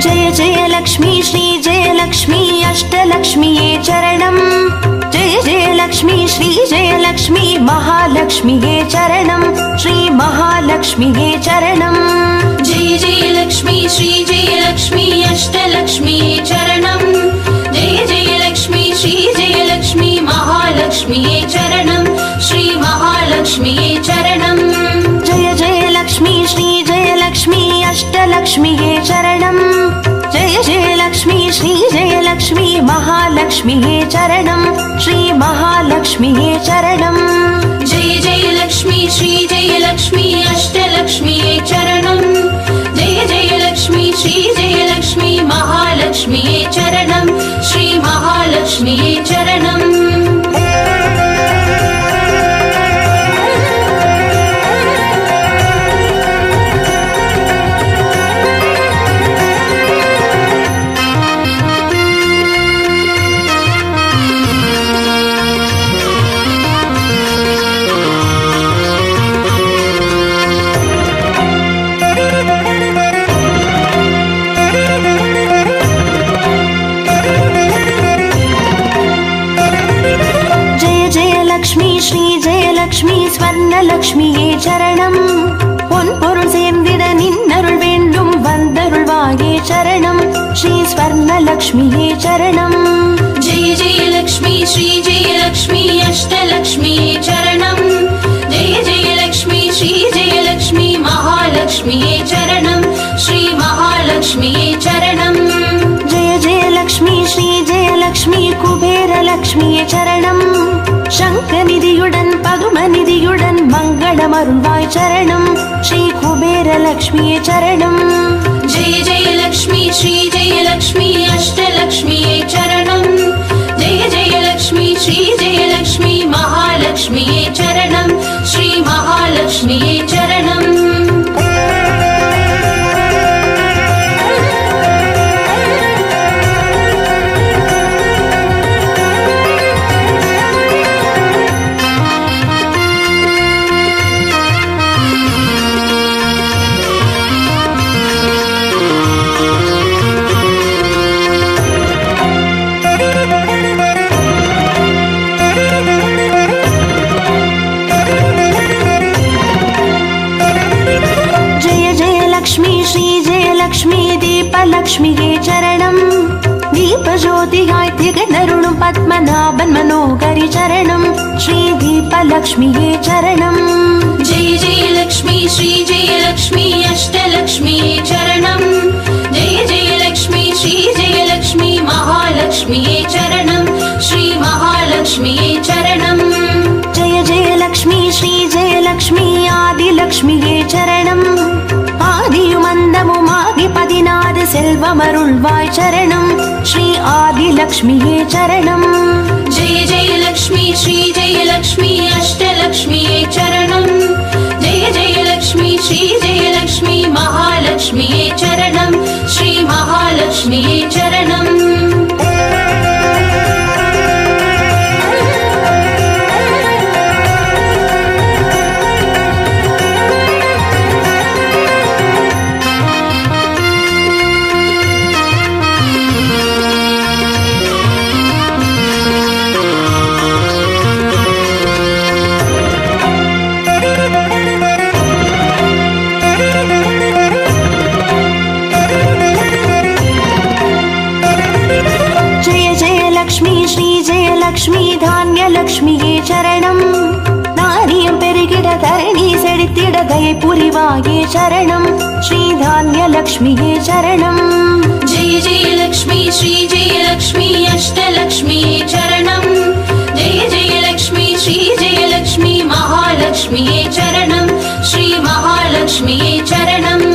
जय जय लक्ष्मी श्री जय लक्ष्मी अष्टलक्ष्मीये चरणम् जय जय लक्ष्मी श्री जय लक्ष्मी महालक्ष्मीये चरणम् श्री महालक्ष्मीये चरणम् जय जय लक्ष्मी श्री जय लक्ष्मी अष्टलक्ष्मीये चरणम् जय जय लक्ष्मी श्री जय लक्ष्मी महालक्ष्मीये चरणम् श्री महालक्ष्मीये चरणम् जय जय लक्ष्मी श्री जय लक्ष्मी अष्टलक्ष्मीये चरणम् जय जय लक्ष्मी श्री जय लक्ष्मी महालक्ष्मीये चरणम् श्री महालक्ष्मीये चरणम् जय जय लक्ष्मी श्री जय लक्ष्मी अष्टलक्ष्मीये चरणम् जय जय लक्ष्मी श्री जय लक्ष्मी महालक्ष्मीये चरणम् श्री महालक्ष्मीये चरणम् ஸ்வர்ணலக்ஷ்மியே சரணம் பொன் பொருள் சேர்ந்திட நின்னருள் வேண்டும் வந்தருள்வாயே சரணம் ஸ்ரீ ஸ்வர்ணலக்ஷ்மியே சரணம் जय जय लक्ष्मी श्री जय लक्ष्मी अष्टलक्ष्मीये चरणम् जय जय लक्ष्मी श्री जय लक्ष्मी महालक्ष्मीये चरणम् श्री महालक्ष्मीये चरणम् जय जय लक्ष्मी श्री जय लक्ष्मी कुबेरलक्ष्मिये चरणम् शङ्खनिधियुடன் பதுமநிதியுடன் மங்களமருள்வாய் சரணம் ஸ்ரீ குபேரலக்ஷ்மியே சரணம் जय जय लक्ष्मी श्री जय लक्ष्मी अष्टलक्ष्मीये चरणम् जय जय लक्ष्मी श्री जय लक्ष्मी महालक्ष्मीये चरणम् श्री महालक्ष्मीये चरणम् லக்ஷ்மியே சரணம் தீபஜோதியாய் திகழருளும் பத்மநாபன் மனோகரி சரணம் ஸ்ரீ தீபலக்ஷ்மியே சரணம் जय जय लक्ष्मी श्री जय लक्ष्मी अष्टलक्ष्मीये चरणम् जय जय लक्ष्मी श्री जय लक्ष्मी महालक्ष्मीये चरणम् श्री महालक्ष्मीये चरणम् जय जय लक्ष्मी श्री जय लक्ष्मी आदिलक्ष्मिये चरणम् ஆதியுமந்தமுமாகி 16 செல்வமருள்வாய் சரணம் ஸ்ரீ ஆதிலக்ஷ்மியே சரணம் जय जय लक्ष्मी श्री जय लक्ष्मी अष्टलक्ष्मीये चरणम् जय जय लक्ष्मी श्री जय लक्ष्मी महालक्ष्मीये चरणम् श्री महालक्ष्मीये चरणम् லக்ஷ்மி தானியலக்ஷ்மியே சரணம் தானியம் பெருகிட தரணி செழித்திட தயை புரிவாயே சரணம் ஸ்ரீ தானியலக்ஷ்மியே சரணம் जय जय लक्ष्मी श्री जय लक्ष्मी अष्टलक्ष्मीये चरणम् जय जय लक्ष्मी श्री जय लक्ष्मी महालक्ष्मीये चरणम् श्री महालक्ष्मीये चरणम्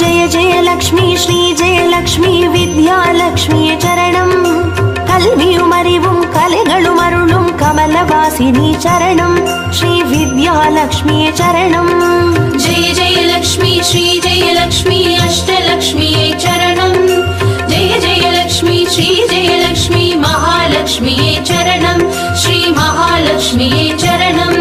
जय जय लक्ष्मी श्री जय लक्ष्मी विद्यालक्ष्मिये चरणम् கல்வியும் அறிவும் கலைகளும் அருளும் கமலவாசினி சரணம் ஸ்ரீ வித்யாலக்ஷ்மியே சரணம் जय जय लक्ष्मी श्री जय लक्ष्मी अष्टलक्ष्मीये चरणम् जय जय लक्ष्मी श्री जय लक्ष्मी महालक्ष्मीये चरणम् श्री महालक्ष्मीये चरणम्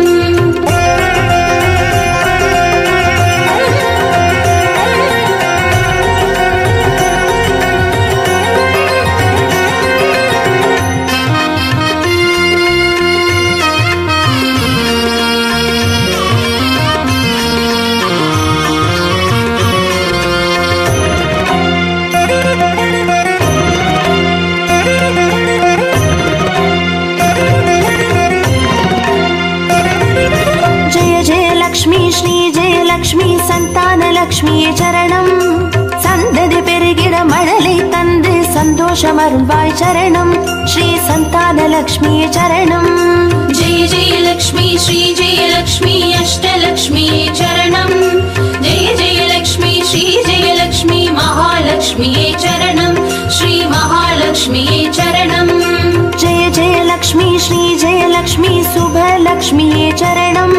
சந்தோஷமருள்வாய் சரணம் ஸ்ரீ சந்தானலக்ஷ்மியே சரணம். जय जय लक्ष्मी श्री जय लक्ष्मी अष्टलक्ष्मी चरणं जय जय लक्ष्मी श्री जय लक्ष्मी महालक्ष्मी चरणं श्री महालक्ष्मी चरणं. जय जय लक्ष्मी श्री जय लक्ष्मी சுபலக்ஷ்மியே சரணம்.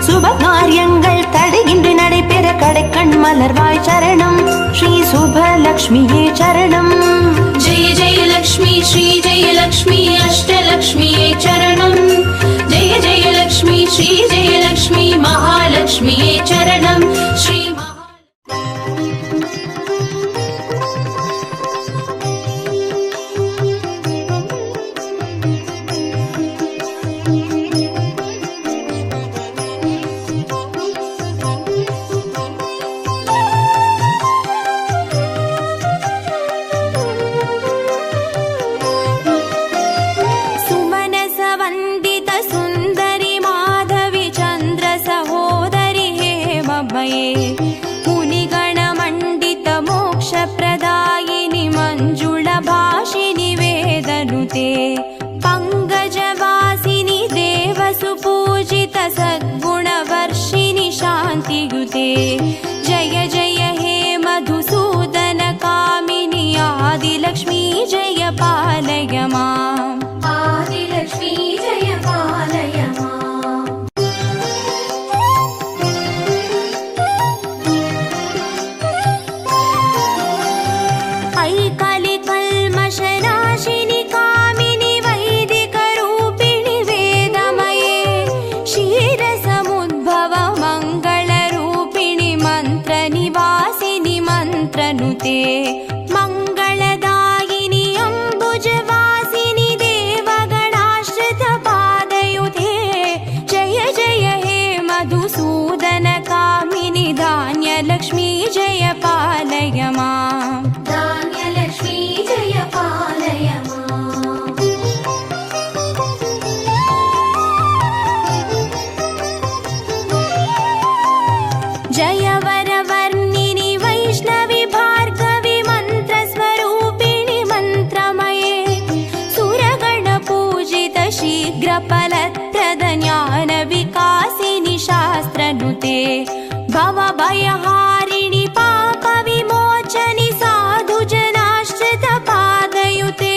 சுப காரியங்கள் தடையின்றி நடைபெற கடைக்கண் மலர்வாய் சரணம் ஸ்ரீ சுபலக்ஷ்மியே சரணம். जय जय लक्ष्मी श्री जय लक्ष्मी अष्टलक्ष्मी चरणं जय जय लक्ष्मी श्री जय लक्ष्मी महालक्ष्मी चरणं श्री मुनिगणमण्डित मोक्षप्रदायिनि मञ्जुळभाषिनि वेदनुते पङ्कजवासिनि देवसुपूजित सद्गुणवर्षिणि शान्तियुते. जय जय हे मधुसूदन कामिनि आदिलक्ष्मी जय पालय माम्. आदिलक्ष्मी जय पालय माम्. कल्मषनाशिनि कामिनि वैदिकरूपिणि वेदमये क्षीरसमुद्भव मङ्गलरूपिणि मन्त्रनिवासिनि मन्त्रनुते मङ्गलदायिनि अम्बुजवासिनि देवगणाश्रितपादयुते. जय जय हे मधुसूदन कामिनि धान्यलक्ष्मी जय पालय माम्. धान्यलक्ष्मी जय पालय माम्. जय वरवर्णिनि वैष्णवि भार्गवि मन्त्रस्वरूपिणि मन्त्रमये सुरगणपूजित शीघ्रफलप्रद ज्ञानविकासिनि शास्त्रनुते भवभयहारिणि पापविमोचनि साधुजनाश्रितपादयुते.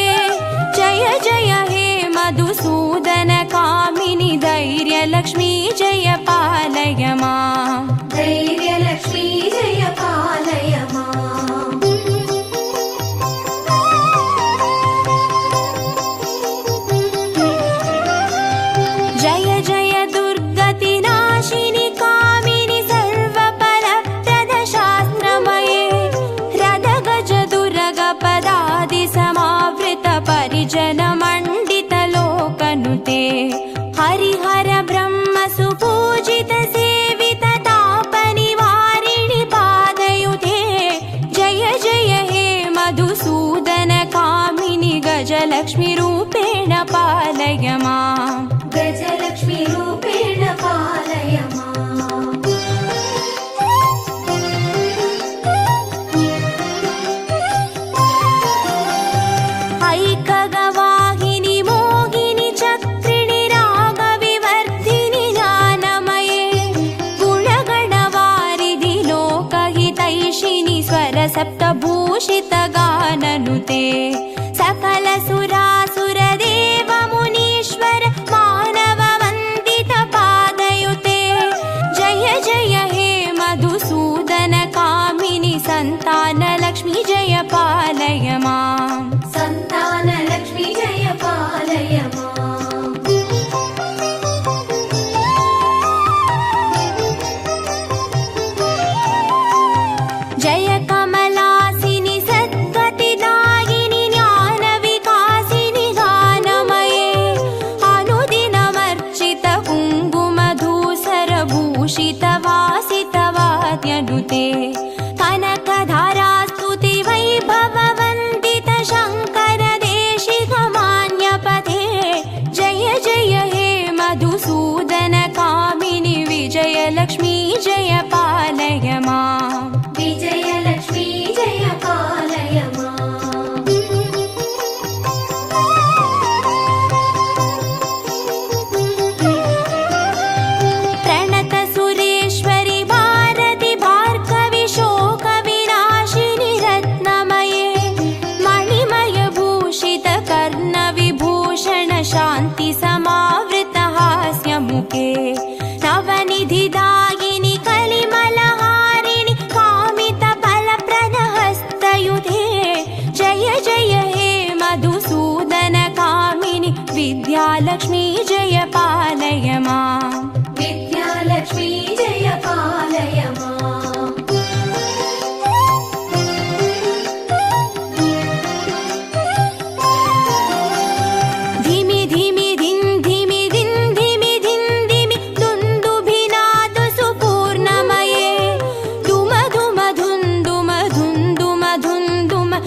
जय जय हे मधुसूदन कामिनि धैर्यलक्ष्मी जय पालय माम्. धैर्यलक्ष्मी जय पालय माम्. जय जय दुर्गतिनाशिनि कामिनि सर्वफलप्रद शास्त्रमये रदगज दुर्गपदादि समावृत परिजनमण्डित लोकनुते हरिहर ब्रह्म सुपूजित सेवित तापनिवारिणि पादयुते. जय जय हे मधुसूदन कामिनि गजलक्ष्मी रूपेण पालय माम्. गजलक्ष्मी रूपेण पालय माम्. ऐकगवाहिनि मोहिनि चक्रिणि रागविवर्धिनि ज्ञानमये गुणगणवारिधि लोकहितैषिणि स्वरसप्तभूषित गाननुते सकल सुरासुरदेव मुनीश्वर मानव वन्दित पादयुते. जय जय हे मधुसूदन कामिनि सन्तानलक्ष्मी जय पालय माम्. सन्तानलक्ष्मी जय पालय माम्. जय कमलासिनि सद्गतिदायिनि ज्ञानविकासिनि गानमये अनुदिनमर्चित कुङ्कुमधूसरभूषित वासितवाद्यनुते कनकधारास्तुति वैभववन्दित शङ्कर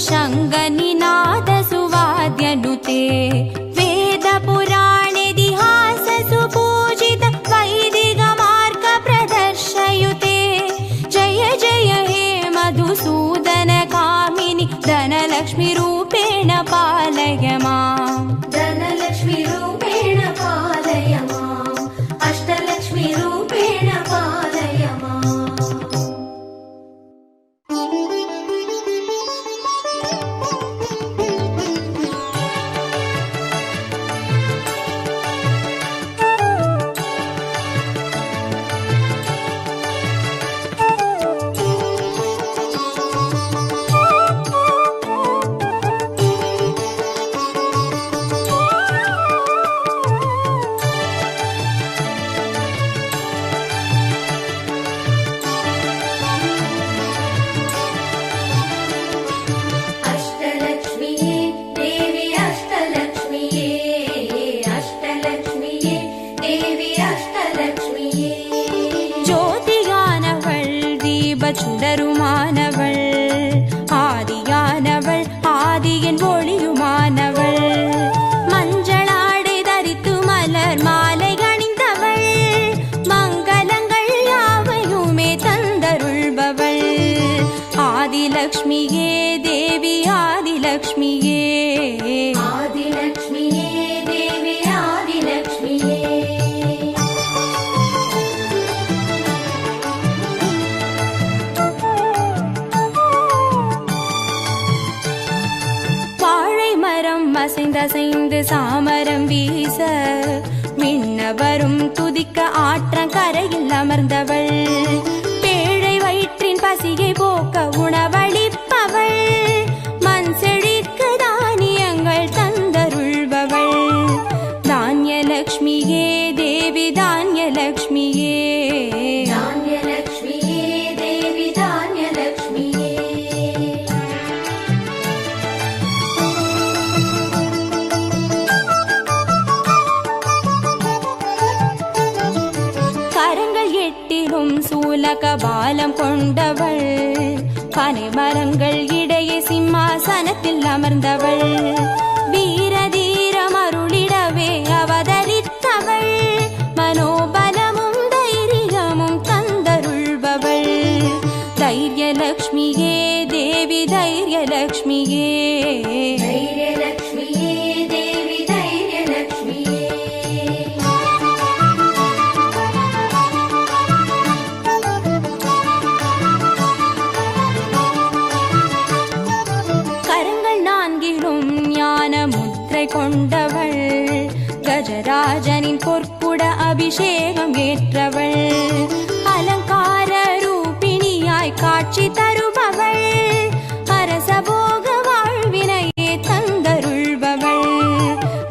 शङ्गनिनाद सुवाद्यनुते वेद पुराणेतिहास सुपूजित वैदिक मार्ग प्रदर्शयुते जय जय हे मधुसूदन कामिनि धनलक्ष्मी रूपेण पालय माम् धनलक्ष्मी रूपेण पालय माम् अष्टलक्ष्मी रूपेण पालय माम् சுடருமானவள் ஆதியானவள் ஆதியின் ஒளியுமானவள் மஞ்சளாடை தரித்து மலர் மாலை அணிந்தவள் மங்களங்கள் யாவையுமே தந்தருள்பவள் ஆதிலக்ஷ்மியே தேவி ஆதிலக்ஷ்மியே ஆதிலக்ஷ்மியே தேவி ஆதிலக்ஷ்மியே அசைந்து சாமரம் வீச மின்னவரும் துதிக்க ஆற்றங்கரையில் அமர்ந்தவள் பேழை வயிற்றின் பசியை போக்க உணவளிப்பவள் மண் செழிக்க தானியங்கள் தந்தருள்பவள் தானியலக்ஷ்மியே தேவி தானியலக்ஷ்மியே தானியலக்ஷ்மியே தேவி தானியலக்ஷ்மியே சூலக பாலம் கொண்டவள் பனை மரங்கள் இடையே சிம்மாசனத்தில் அமர்ந்தவள் வீரதீர மருளிடவே அவதரித்தவள் மனோபலமும் தைரியமும் தந்தருள்பவள் தைரியலக்ஷ்மியே தேவி தைரியலக்ஷ்மியே தைரியலக்ஷ்மியே தேவி தைரியலக்ஷ்மியே கொண்டவள் கஜராஜனின் பொற்குட அபிஷேகம் ஏற்றவள் அலங்கார ரூபிணியாய் காட்சி தருபவள் அரசபோக வாழ்வினையே தந்தருள்பவள்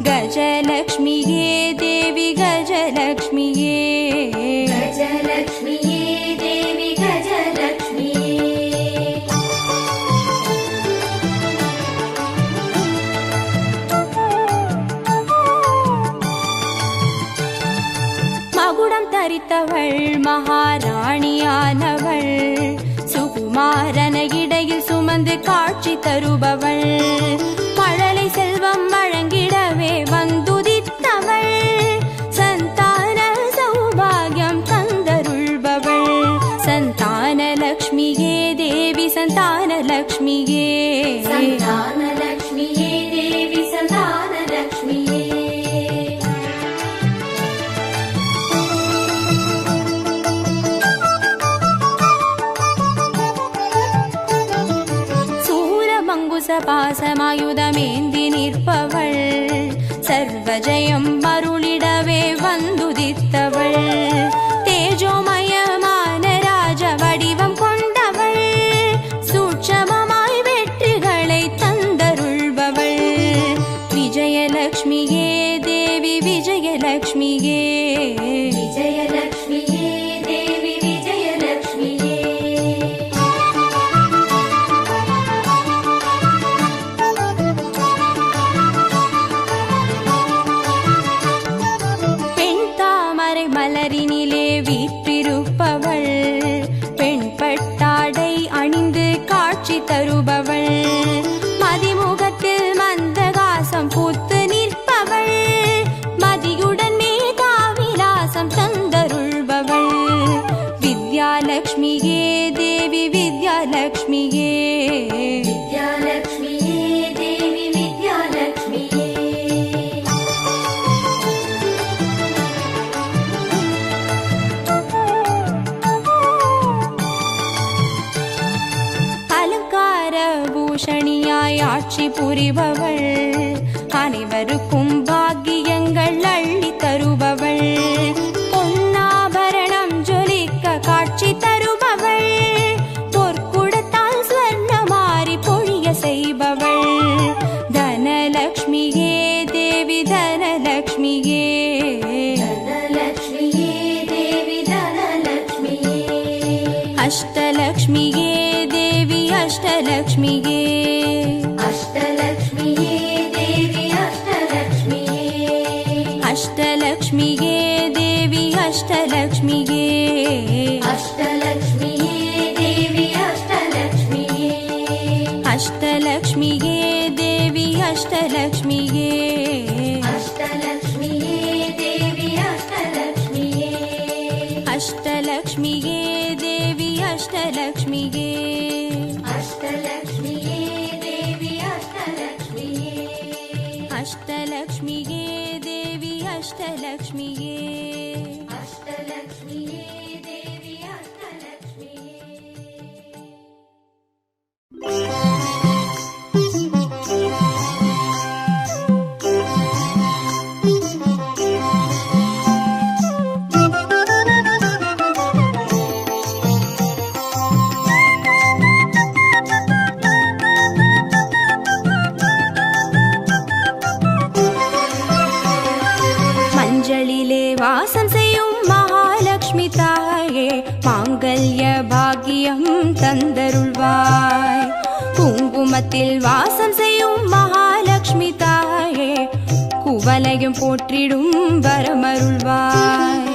கஜலக்ஷ்மியே தேவி கஜலக்ஷ்மியே கஜலக்ஷ்மியே தேவி கஜலக்ஷ்மியே மகுடம் தரித்தவள் மகாராணியானவள் சுகுமாரன இடையில் சுமந்து காட்சி தருபவள் மழலை செல்வம் வழங்கிடவே வந்துதித்தவள் சந்தான சௌபாகியம் தந்தருள்பவள் சந்தானலக்ஷ்மியே தேவி சந்தானலக்ஷ்மியே சந்தானலக்ஷ்மியே தேவி சந்தானலக்ஷ்மியே பாசமாயுதமேந்தி நிற்பவள் சர்வஜயம் மருளிடவே வந்துதித்தவள் தேஜோமயமான ராஜ வடிவம் கொண்டவள் சூட்சமமாய் வெற்றிகளை தந்தருள்பவள் விஜயலக்ஷ்மியே தேவி விஜயலக்ஷ்மியே விஜயலக்ஷ்மியே தேவி விஜயலக்ஷ்மியே மலரினிலே பூஷணியாய் ஆட்சி புரிபவள், அனைவருக்கும் பாக்கியங்கள் அள்ளி தருபவள், பொன்னாபரணம் ஜொலிக்க காட்சி தருபவள், பொற்குடத்தால் ஸ்வர்ணமாரி பொழிய செய்பவள், தனலக்ஷ்மியே தேவி தனலக்ஷ்மியே, தனலக்ஷ்மியே தேவி தனலக்ஷ்மியே, அஷ்டலக்ஷ்மியே தேவி அஷ்டலக்ஷ்மியே, அஷ்டலக்ஷ்மியே தேவி அஷ்டலக்ஷ்மியே, அஷ்டலக்ஷ்மியே தேவி அஷ்டலக்ஷ்மியே, அஷ்டலக்ஷ்மியே தேவி அஷ்டலக்ஷ்மியே, அஷ்டலக்ஷ்மியே தேவி அஷ்டலக்ஷ்மியே, அஷ்டலக்ஷ்மியே தேவி அஷ்டலக்ஷ்மியே, அஷ்டலக்ஷ்மியே தேவி அஷ்டலக்ஷ்மியே, அஷ்டலக்ஷ்மியே தேவி அஷ்டலக்ஷ்மியே, அஷ்டலக்ஷ்மியே தேவி அஷ்டலக்ஷ்மியே, அஷ்டலக்ஷ்மியே தேவி அஷ்டலக்ஷ்மியே. மஞ்சளிலே வாசம் செய்யும் மகாலட்சுமி தாயே, மாங்கல்ய பாக்கியம் தந்தருள்வாய், குங்குமத்தில் வாசம் செய்யும் மகாலட்சுமி தாயே, குவலையும் போற்றிடும் வரமருள்வாய்,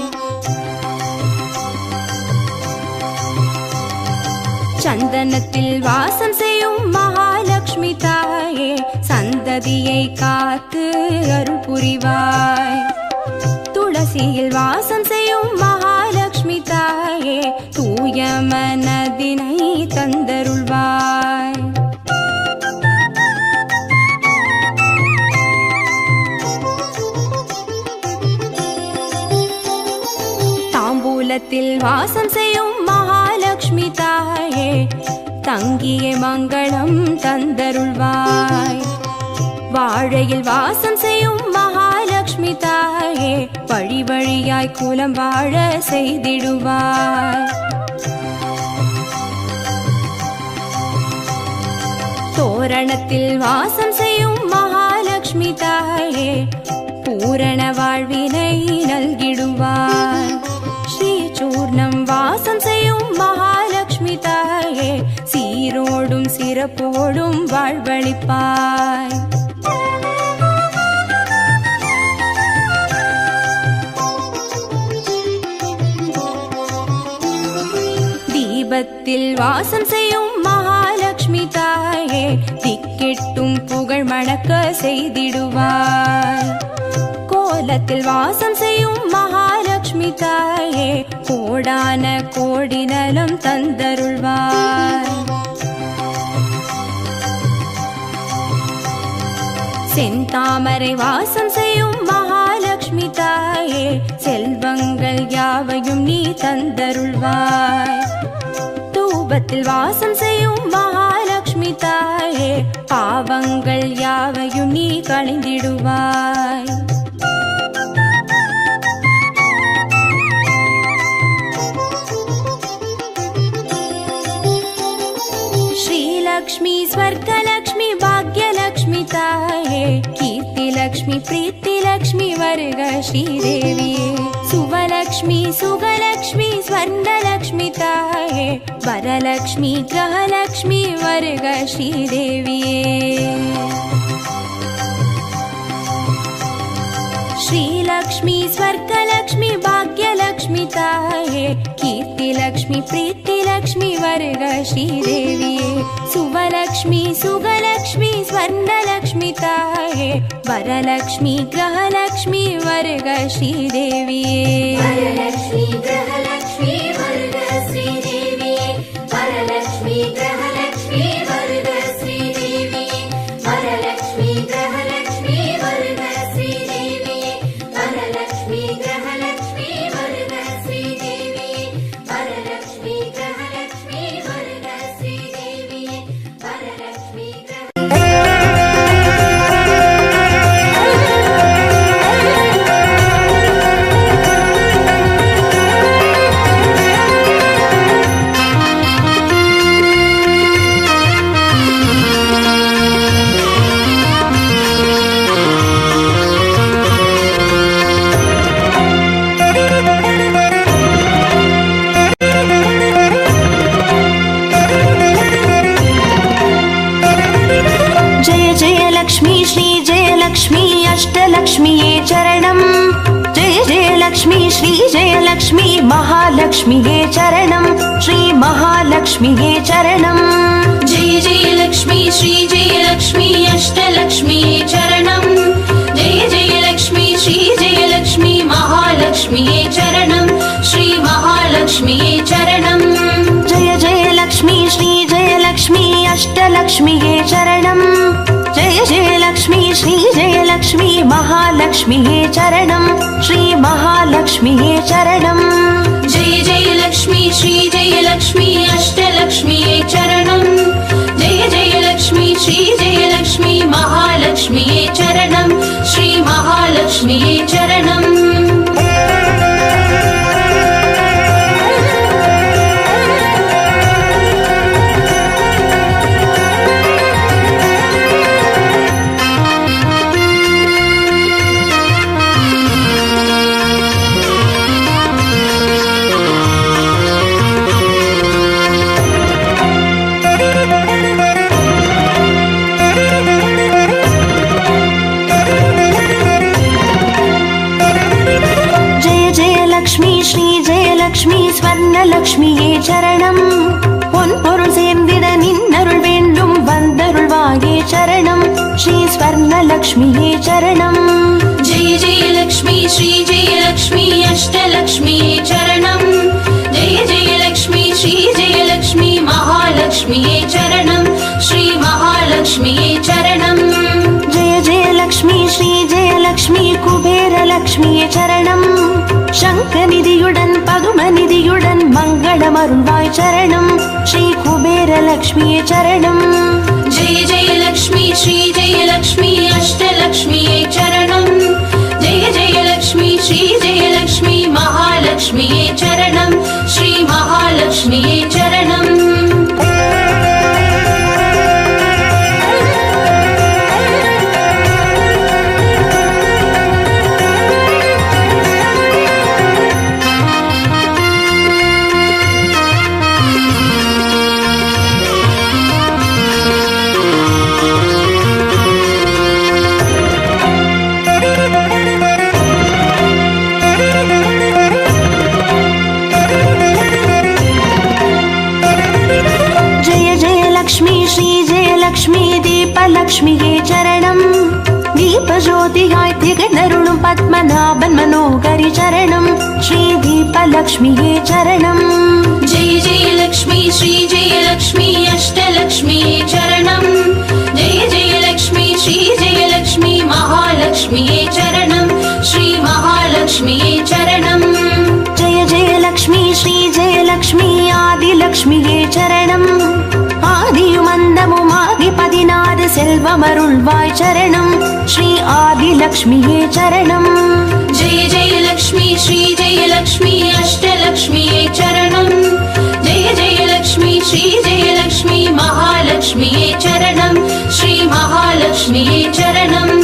சந்தனத்தில் வாசம் செய்யும் மகாலட்சுமி தாயே, சந்ததியை காத்து அருள் புரிவாய், துளசியில் வாசம் செய்யும் மகாலட்சுமி தாயே, தூய மனதினை தந்தருள்வாய், தாம்பூலத்தில் வாசம் செய்யும் மகாலட்சுமி தாயே, தங்கிய மங்களம் தந்தருள்வாய், வாழையில் வாசம் செய்யும் மகாலட்சுமி தாயே, வழி வழியாய் குலம் வாழ செய்திடுவாய், தோரணத்தில் வாசம் செய்யும் மகாலட்சுமி தாயே, பூரண வாழ்வினை நல்கிடுவாய், ஸ்ரீசூர்ணம் வாசம் செய்யும் மகாலட்சுமி தாயே, சீரோடும் சிறப்போடும் வாழ்வளிப்பாய், தீபத்தில் வாசம் செய்யும் மகாலட்சுமி தாயே, திக்கெட்டும் புகழ் மணக்க செய்திடுவாய், கோலத்தில் வாசம் செய்யும் மகாலட்சுமி தாயே, கோடான கோடி நலம் தந்தருள்வாய், செந்தாமரை வாசம் செய்யும் மகாலட்சுமி தாயே, செல்வங்கள் யாவையும் நீ தந்தருள்வாய், தூபத்தில் வாசம் செய்யும் மகாலட்சுமி தாயே, பாவங்கள் யாவையும் நீ களைந்திடுவாய், श्रीलक्ष्मी स्वर्गलक्ष्मी भाग्यलक्ष्मी ताये, कीर्तिलक्ष्मी प्रीतिलक्ष्मी वर्ग श्रीदेविये, सुवलक्ष्मी सुगलक्ष्मी स्वर्णलक्ष्मी ताये, वरलक्ष्मी ग्रहलक्ष्मी वर्ग श्रीदेविये, श्रीलक्ष्मी स्वर्गलक्ष्मी भाग्यलक्ष्मी ताये, कीर्तिलक्ष्मी प्रीतिलक्ष्मी वर्ग श्रीदेविये, सुवलक्ष्मी सुगलक्ष्मी स्वर्णलक्ष्मी ताये, वरलक्ष्मी ग्रहलक्ष्मी वर्ग श्रीदेविये, वरलक्ष्मी ग्रहलक्ष्मी वर्ग श्रीदेविये, वरलक्ष्मी ग्रहलक्ष्मी वर्ग श्रीदेविये, वरलक्ष्मी ग्रहलक्ष्मी वर्ग श्रीदेविये, वरलक्ष्मी ग्रहलक्ष्मी वर्ग श्रीदेविये, वरलक्ष्मी ग्रहलक्ष्मी वर्ग श्रीदेविये, वरलक्ष्मी लक्ष्मी श्री जय लक्ष्मी अष्टलक्ष्मिये चरणम् जय जय लक्ष्मी श्री जय लक्ष्मी महालक्ष्मिये चरणम् श्री महालक्ष्मिये चरणम् जय जय लक्ष्मी श्री जय लक्ष्मी अष्टलक्ष्मिये चरणम् जय जय लक्ष्मी श्री जय लक्ष्मी महालक्ष्मिये चरणम् श्री महालक्ष्मिये चरणम् जय जय लक्ष्मी श्री जय लक्ष्मी अष्टलक्ष्मिये चरणम् जय जय लक्ष्मी श्री जय लक्ष्मी महालक्ष्मिये चरणम् श्री महालक्ष्मिये चरणम् जय जय लक्ष्मी श्री जय लक्ष्मी अष्टलक्ष्मिये चरणम् जय जय लक्ष्मी श्री जय लक्ष्मी महालक्ष्मिये चरणम् श्री महालक्ष्मिये चरणम् ஸ்வர்ணலக்ஷ்மியே சரணம் பொன்பொருள் சேர்ந்திட நின்னருள் வேண்டும் வந்தருள்வாயே சரணம் ஸ்ரீ ஸ்வர்ணலக்ஷ்மியே சரணம் जय जय लक्ष्मी श्री जय लक्ष्मी अष्टलक्ष्मिये चरणम् जय जय लक्ष्मी श्री जय लक्ष्मी महालक्ष्मिये चरणम् श्री महालक्ष्मिये चरणम् जय जय लक्ष्मी श्री जय लक्ष्मी कुबेरलक्ष्मिये चरणम् शङ्खनिधियुடன் பதுமநிதியுடன் மங்களமருள்வாய் சரணம் ஸ்ரீ குபேரலக்ஷ்மியே சரணம் जय जय लक्ष्मी श्री जय लक्ष्मी अष्टलक्ष्मिये चरणम् जय जय लक्ष्मी श्री जय लक्ष्मी महालक्ष्मिये चरणम् श्री महालक्ष्मिये चरणम् லக்ஷ்மியே சரணம் தீபஜோதியாய் திகழ்ந்தருளும் பத்மநாபன் மனோகரி சரணம் ஸ்ரீ தீபலக்ஷ்மியே சரணம் जय जय लक्ष्मी श्री जय लक्ष्मी अष्टलक्ष्मिये चरणम् जय जय लक्ष्मी श्री जय लक्ष्मी महालक्ष्मिये चरणम् श्री महालक्ष्मिये चरणम् जय जय लक्ष्मी श्री जय लक्ष्मी आदिलक्ष्मिये चरणम् ஆதியுமந்தமுமாகி 16 செல்வமருள்வாய் சரணம் ஸ்ரீ ஆதிலக்ஷ்மியே சரணம் जय जय लक्ष्मी श्री जय लक्ष्मी अष्टलक्ष्मिये चरणम् जय जय लक्ष्मी श्री जय लक्ष्मी महालक्ष्मिये चरणम् श्री महालक्ष्मिये चरणम्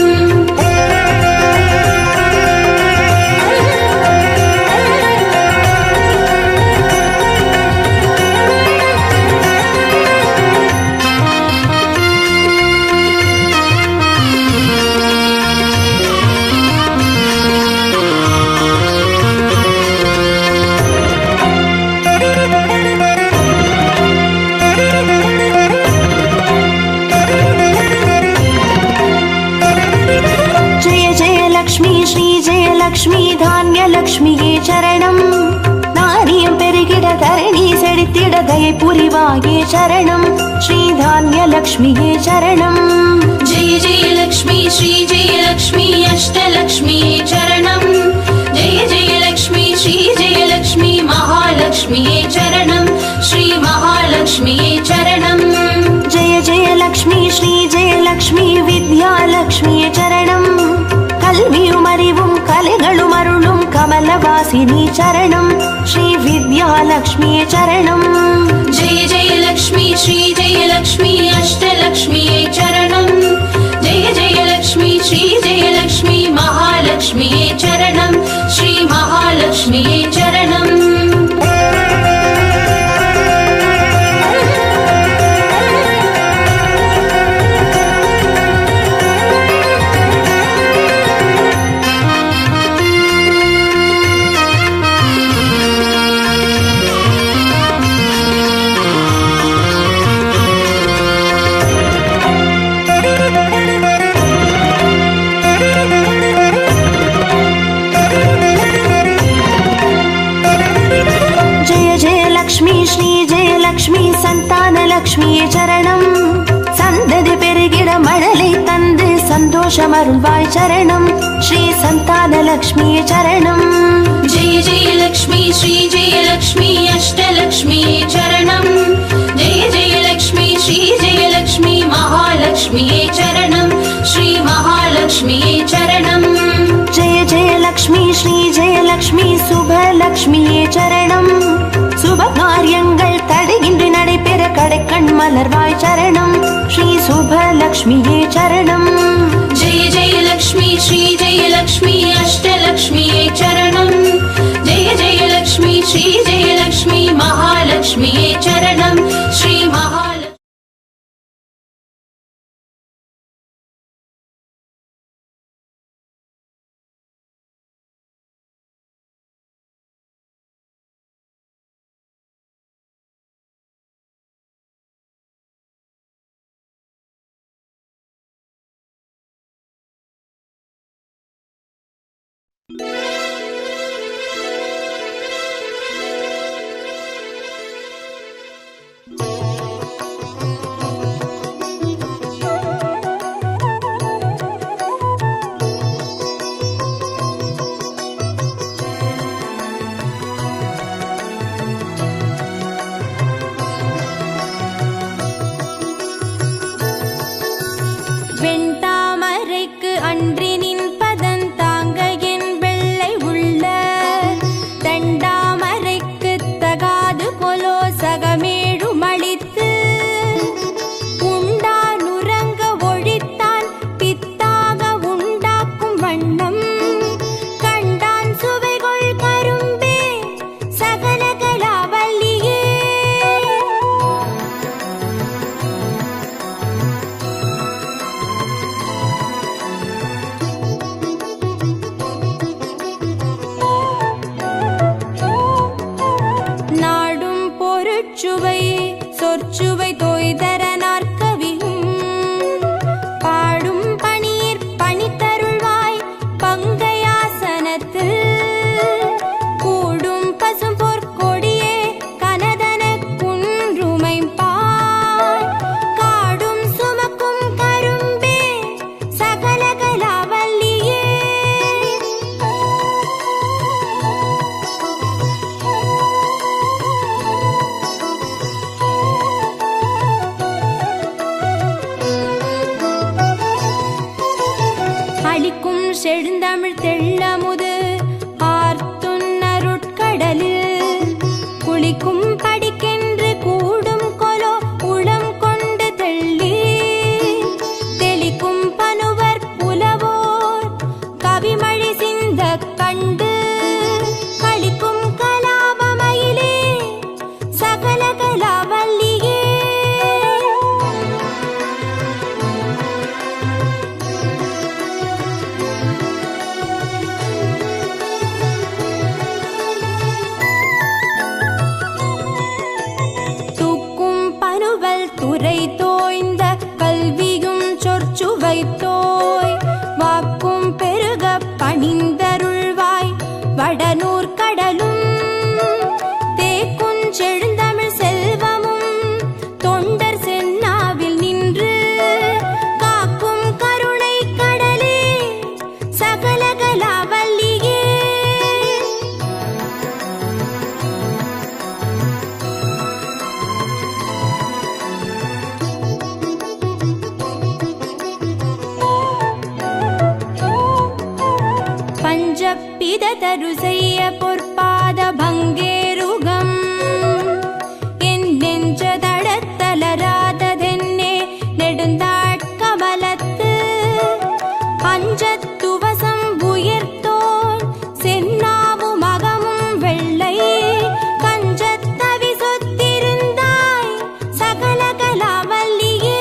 லக்ஷ்மி தானியலக்ஷ்மியே சரணம் நாரியம் பெருகிட தரணி செழித்திட தயை புரிவாயே சரணம் ஸ்ரீ தானியலக்ஷ்மியே சரணம் जय जय लक्ष्मी श्री जय लक्ष्मी अष्टलक्ष्मिये चरणम् जय जय लक्ष्मी श्री जय लक्ष्मी महालक्ष्मिये चरणम् श्री महालक्ष्मिये चरणम् जय जय लक्ष्मी श्री जय लक्ष्मी विद्यालक्ष्मिये चरणम् கல்வியும் அறிவும் கலைகளும் அருளும் கமலவாசினி சரணம் ஸ்ரீ வித்யாலக்ஷ்மியே சரணம் जय जय लक्ष्मी श्री जय लक्ष्मी अष्टलक्ष्मिये चरणम् जय जय लक्ष्मी श्री जय लक्ष्मी महालक्ष्मिये चरणम् श्री महालक्ष्मिये चरणम् லக்ஷ்மியே சரணம். சந்ததி பெருகிட மழலை தந்து சந்தோஷம் அருள்வாய் சரணம். ஸ்ரீ சந்தான லக்ஷ்மியே சரணம். जय जय लक्ष्मी श्री जय लक्ष्मी अष्टलक्ष्मी चरणं. जय जय लक्ष्मी श्री जय लक्ष्मी महालक्ष्मी चरणं. श्री महालक्ष्मी चरणं. जय जय लक्ष्मी श्री जय लक्ष्मी சுபலக்ஷ்மியே சரணம். சுப காரியங்கள் தடையின்றி நடைபெற கடைக்கண் மலர்வாய் சரணம். ஸ்ரீ சுபலக்ஷ்மியே சரணம். जय जय लक्ष्मी श्री जय लक्ष्मी अष्टलक्ष्मी चरणं. जय जय लक्ष्मी श्री जय लक्ष्मी महालक्ष्मी चरणं. श्री महालक्ष्मी வெண்தாமரைக்கு அன்றினின் பதந்தாங்க என் வெள்ளை உள்ள தண்டாமரைக்கு தகாது கொலோ சகமேழு மளித்து உண்டான் உறங்க ஒழித்தான் பித்தாக உண்டாக்கும் வண்ணம் கண்டான் சுவைகொள் கரும்பே சகலகலாவல்லியே. நாடும் பொருட்சுவை சொற்சுவை தோய்தர நாற்கவியும் பாடும் பணீர் பணித்தருள்வாய் பங்கையாசனத்து கூடும் பசும் பொற்கொடியே கனதன குன்றுமைப்பாய் காடும் சுமக்கும் கரும்பே சகலகலாவல்லியே. அளிக்கும் செழுந்தமிழ் தெள்ளமுது ஆர்த்துன்னருட்கடலில் குளிக்கும் படிக்கென்று கூடும் கொலோ உளம் கொண்டு தெள்ளி தெளிக்கும் பனுவர் புலவோர் கவிமழி சிந்த கண்டு களிக்கும் கலாபமயிலே சகலகலாவல்லியே. தூக்கும் பனுவல் துறை தோய்ந்த கல்வியும் சொற்சுவை தோய் வாக்கும் பெருக பணிந்தருள்வாய் வடநூர் கடலும் தேக்குஞ் செழுந்தமிழ் செல்வமும் தொண்டர் சென்னாவில் நின்று காக்கும் கருணை கடலே சகலகலாவல்லியே. பஞ்சப்பித தரு செய்ய பொற்பாத பங்கேருகம் என் நெஞ்ச தடத்தலராததென்னே நெடுந்தாட்கமலத்து அஞ்சத்துவசம் உயிர்த்தோன் சென்னாவு மகமும் வெள்ளை கஞ்சத்தவி சொத்திருந்தாய் சகலகலாவல்லியே.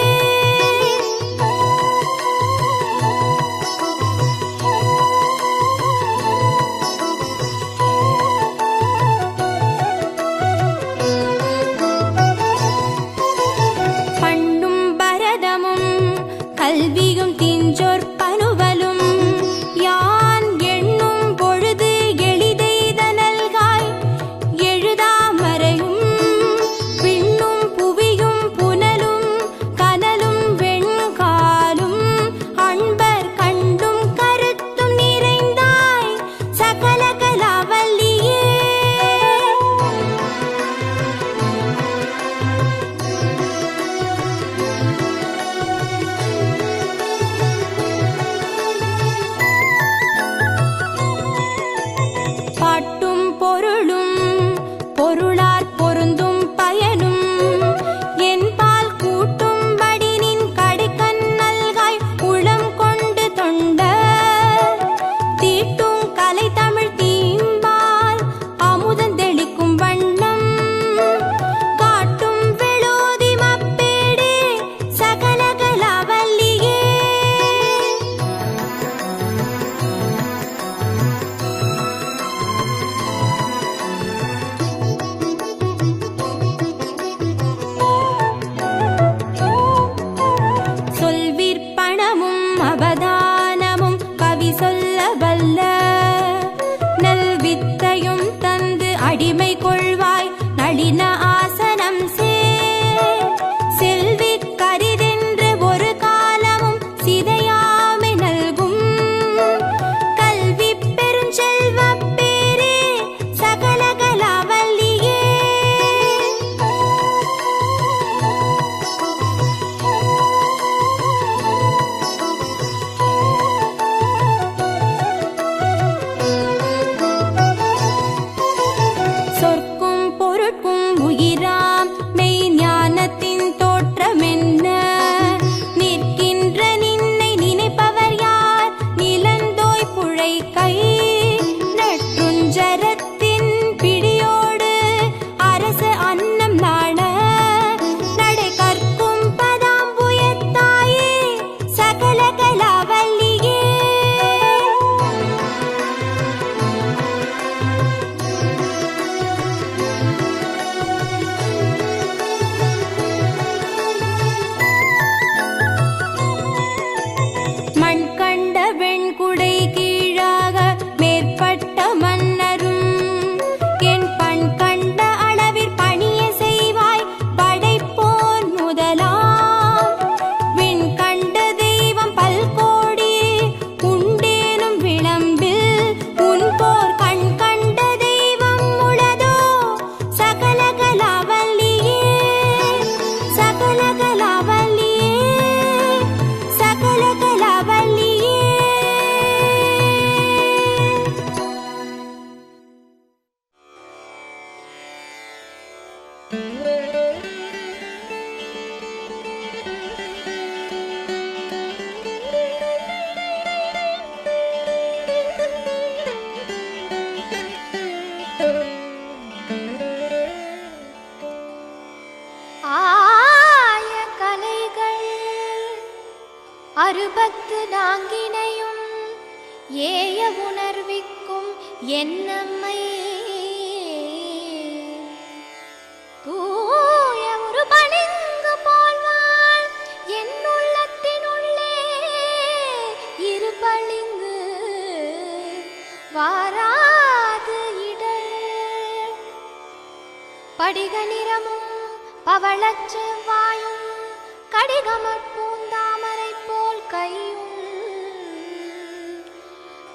அறுபத்து நான்கினையும் ஏய உணர்விக்கும் என்னம்மை தூய ஒரு பளிங்கு போல்வாள் என் உள்ளத்தினுள்ளே இரு பளிங்கு வாராது இடர் படிக நிறமும் பவளச் செவ்வாயும் கடிகமற் பூந்தாமரை போல் கையும்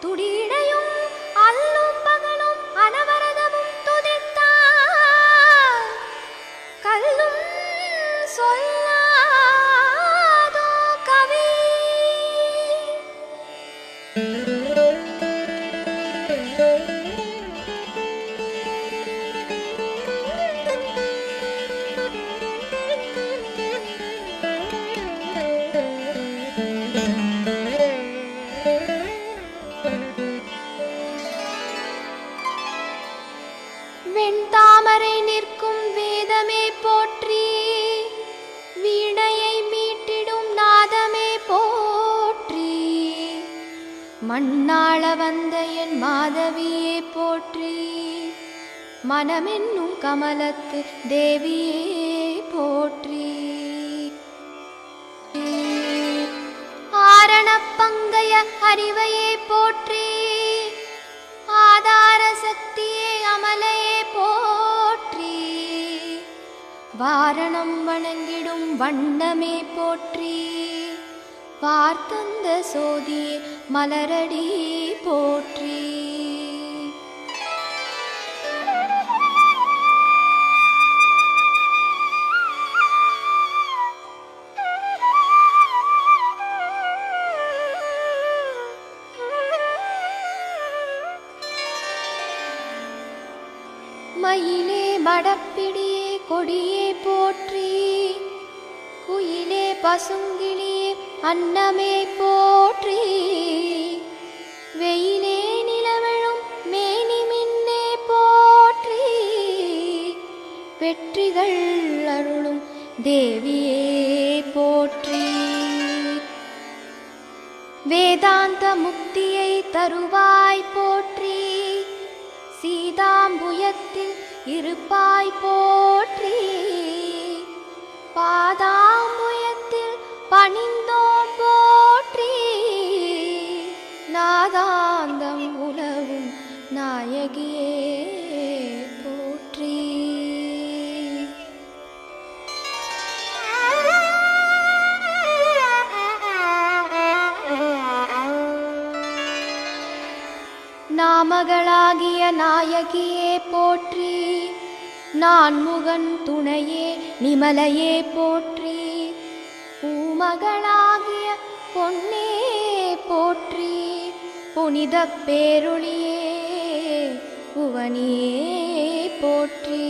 துடிடையும் அல்லும் பகலும் அனவரதமும் துதித்தார் கல்லும் சொல்லாதோ கவி வெண்தாமரை நிற்கும் வேதமே போற்றி வீணையை மீட்டிடும் நாதமே போற்றி மண்ணாள வந்த என் மாதவியே போற்றி மனமென்னும் கமலத்து தேவியே போற்றி ஆரணப்பங்கைய அறிவையே போற்றி ஆதார சக்தியே அமலையே போற்றி வாரணம் வணங்கிடும் வண்ணமே போற்றி வார்த்தந்த சோதியே மலரடி போற்றி மயிலே மடப்பிடியே கொடியே போற்றி குயிலே பசுங்கிளியே அன்னமே போற்றி வெயிலே நிலவழும் மேனி மின்னே போற்றி வெற்றிகள் அருளும் தேவியே போற்றி வேதாந்த முக்தியை தருவாய் போற்றி சீதாம்புயத்தில் இருப்பாய் போற்றி பாதாம்புயத்தில் பணிந்தோம் போற்றி நாதாந்தம் உலவும் நாயகியே போற்றி நாமகளாகிய நாயகியே போற்றி நான்முகன் துணையே நிமலையே போற்றி பூமகளாகிய பொன்னே போற்றி புனித பேருளியே புவனியே போற்றி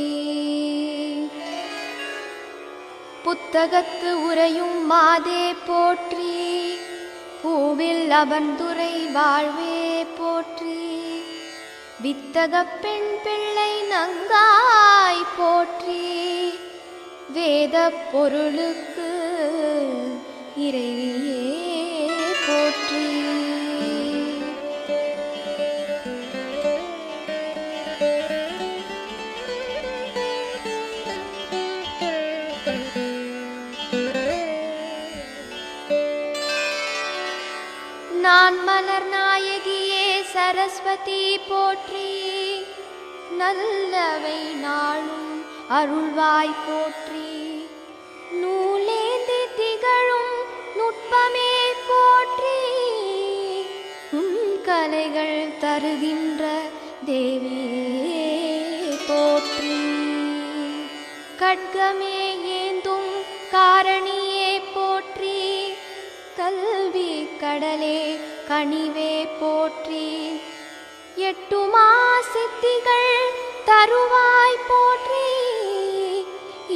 புத்தகத்து உரையும் மாதே போற்றி பூவில் அவன்துறை வாழ்வே போற்றி வித்தக பெண் பிள்ளை நங்காய் போற்றி வேத பொருளுக்கு இறைவியே போற்றி நான் மலர் நாயகியே சரஸ்வதி போற்றி நல்லவை நாளும் அருள்வாய் போற்றி நூலேந்தி திகழும் நுட்பமே போற்றி கலைகள் தருகின்ற தேவியே போற்றி கட்கமே ஏந்தும் காரணியே போற்றி கல்வி கடலே கனிவே போற்றி எட்டுமா சித்திகள் தருவாய் போற்றி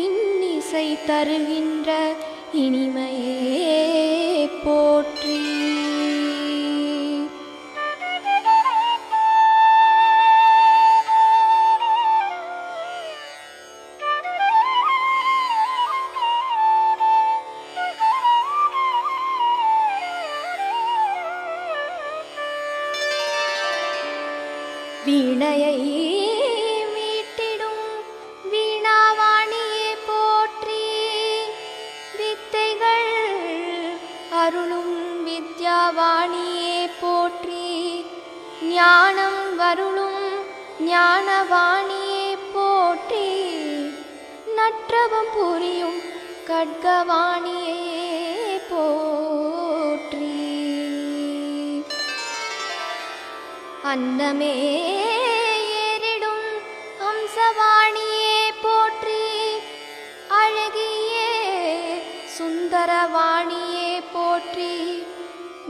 இன்னிசை தருகின்ற இனிமையே போற்றி வீணையை மீட்டிடும் வீணாவாணியே போற்றி, வித்தைகள் அருளும் வித்யாவாணியே போற்றி, ஞானம் வருளும் ஞானவாணியே போற்றி, நற்றவம் புரியும் கட்கவாணியே போற்றி. அன்னமே ஏறிடும் ஹம்சவாணியே போற்றி, அழகியே சுந்தரவாணியே போற்றி,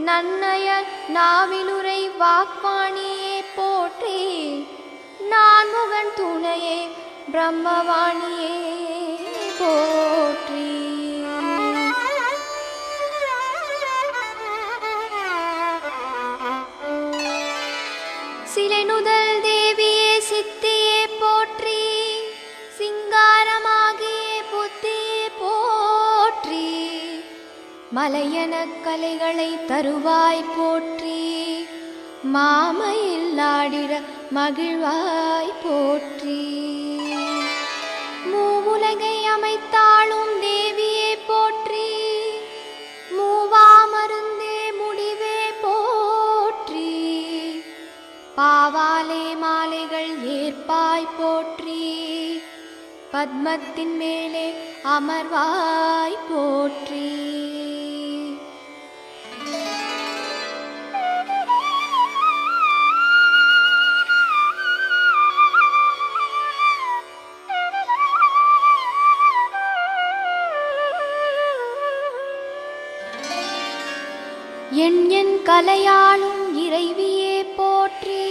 நன்னய நாவிலுரை வாக்வாணியே போற்றி, நான்முகன் துணையே பிரம்மவாணியே போற்றி. சிலைநுதல் தேவியே சித்தியே போற்றி, சிங்காரமாகிய புத்தியே போற்றி, மலையன கலைகளை தருவாய் போற்றி, மாமையில் ஆடிட மகிழ்வாய் போற்றி, மூவுலகை அமைத்தாளும் தேவியே போற்றி, மூவா மருந்தே முடிவே போற்றி, பாவாலே மாலைகள் ஏற்பாய் போற்றி, பத்மத்தின் மேலே அமர்வாய் போற்றி. என் கலையாளும் இறைவியே போற்றி,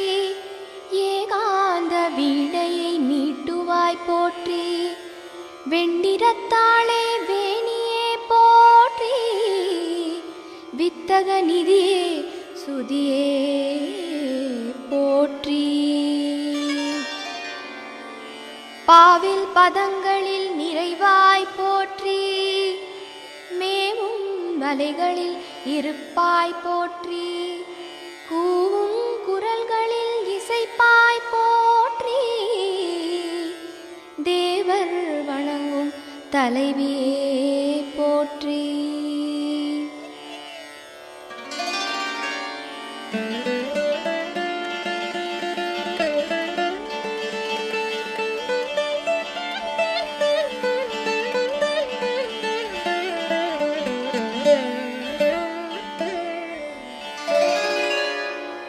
ஏகாந்த வீணையை மீட்டுவாய் போற்றி, வெண்டிரத்தாளே வேணியே போற்றி, வித்தக நிதியே சுதியே போற்றி, பாவில் பதங்களில் நிறைவாய் போற்றி, மேவும் மலைகளில் இருப்பாய் போற்றி, கூவும் குரல்களில் இசைப்பாய் போற்றி, தேவர் வணங்கும் தலைவியே போற்றி.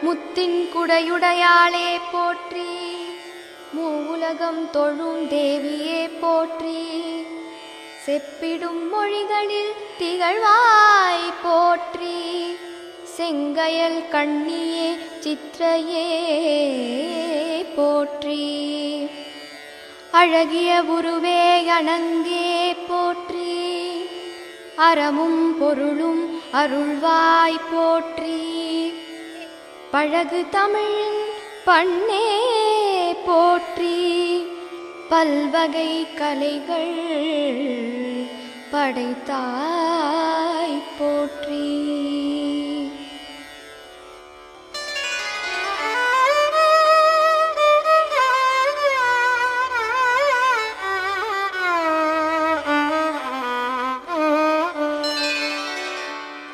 முத்தின் குடையுடையாளே போற்றி, மூவுலகம் தொழும் தேவியே போற்றி, செப்பிடும் மொழிகளில் திகழ்வாய் போற்றி, செங்கயல் கண்ணியே சித்ரையே போற்றி, அழகிய உருவே அணங்கே போற்றி, அறமும் பொருளும் அருள்வாய் போற்றி, பழகு தமிழின் பண்ணே போற்றி, பல்வகை கலைகள் படைத்தாய் போற்றி.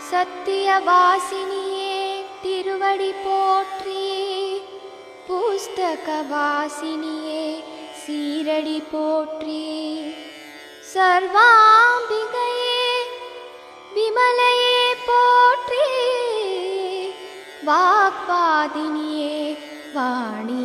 சத்தியவாசினியே திருவடி போற்றி, புஸ்தகவாசினியே சீரடி போற்றி, சர்வாம்பிகையே விமலையே போற்றி, வாக்பாதினியே வாணி